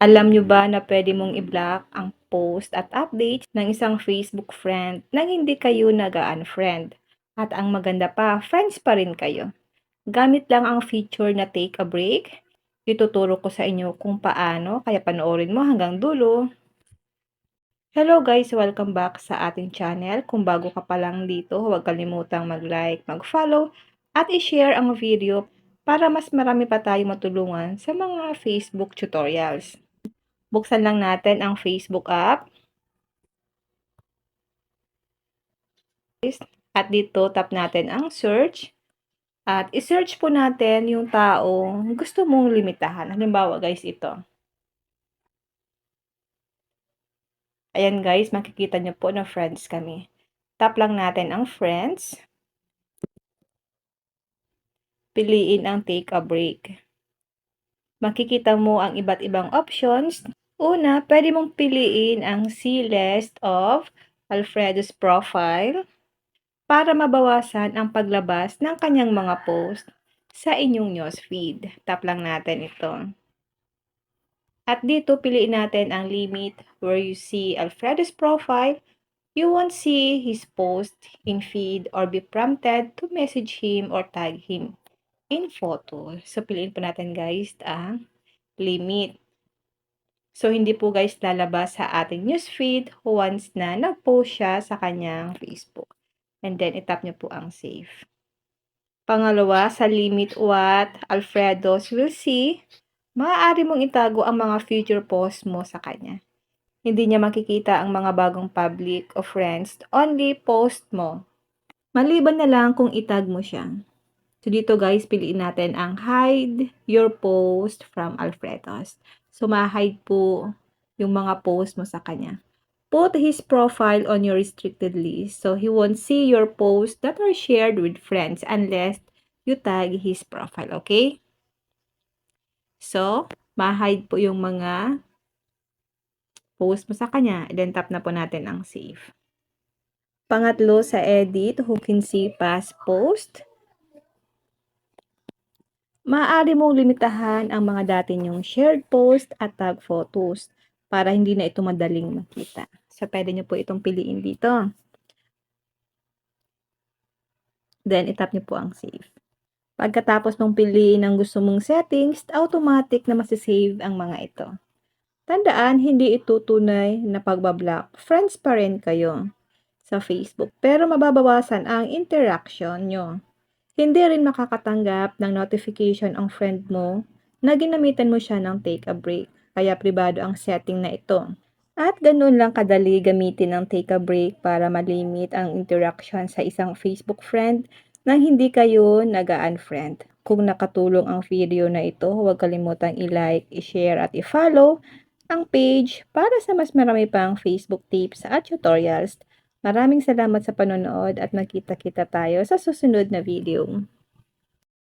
Alam nyo ba na pwede mong i-block ang post at updates ng isang Facebook friend nang hindi kayo nag-unfriend? At ang maganda pa, friends pa rin kayo. Gamit lang ang feature na take a break. Ituturo ko sa inyo kung paano, kaya panoorin mo hanggang dulo. Hello guys! Welcome back sa ating channel. Kung bago ka pa lang dito, huwag kalimutang mag-like, mag-follow, at i-share ang video para mas marami pa tayong matulungan sa mga Facebook tutorials. Buksan lang natin ang Facebook app. At dito, tap natin ang search. At i-search po natin yung taong gusto mong limitahan. Halimbawa guys, ito. Ayan guys, makikita nyo po na friends kami. Tap lang natin ang friends. Piliin ang take a break. Makikita mo ang iba't ibang options. Una, pwede mong piliin ang see list of Alfredo's profile para mabawasan ang paglabas ng kanyang mga post sa inyong newsfeed. Tap lang natin ito. At dito, piliin natin ang limit where you see Alfredo's profile. You won't see his post in feed or be prompted to message him or tag him in photo. So, piliin po natin guys ang limit. So, hindi po guys lalabas sa ating newsfeed once na nag-post siya sa kanyang Facebook. And then, itap nyo po ang save. Pangalawa, sa limit what Alfredo's will see, maaari mong itago ang mga future posts mo sa kanya. Hindi niya makikita ang mga bagong public o friends, only post mo. Maliban na lang kung itag mo siya. So, dito guys, piliin natin ang hide your post from Alfredo's. So, ma-hide po yung mga post mo sa kanya. Put his profile on your restricted list so he won't see your posts that are shared with friends unless you tag his profile, okay? So, ma-hide po yung mga post mo sa kanya. Then, tap na po natin ang save. Pangatlo, sa edit, who can see past post. Maaari mong limitahan ang mga dati nyong shared post at tag photos para hindi na ito madaling makita. So, pwede nyo po itong piliin dito. Then, itap nyo po ang save. Pagkatapos mong piliin ang gusto mong settings, automatic na masisave ang mga ito. Tandaan, hindi ito tunay na pagbablock. Friends pa rin kayo sa Facebook, pero mababawasan ang interaction nyo. Hindi rin makakatanggap ng notification ang friend mo na ginamitan mo siya ng take a break. Kaya pribado ang setting na ito. At ganun lang kadali gamitin ang take a break para malimit ang interaction sa isang Facebook friend nang hindi kayo nag-unfriend. Kung nakatulong ang video na ito, huwag kalimutang i-like, i-share at i-follow ang page para sa mas marami pang Facebook tips at tutorials. Maraming salamat sa panonood at magkita-kita tayo sa susunod na video.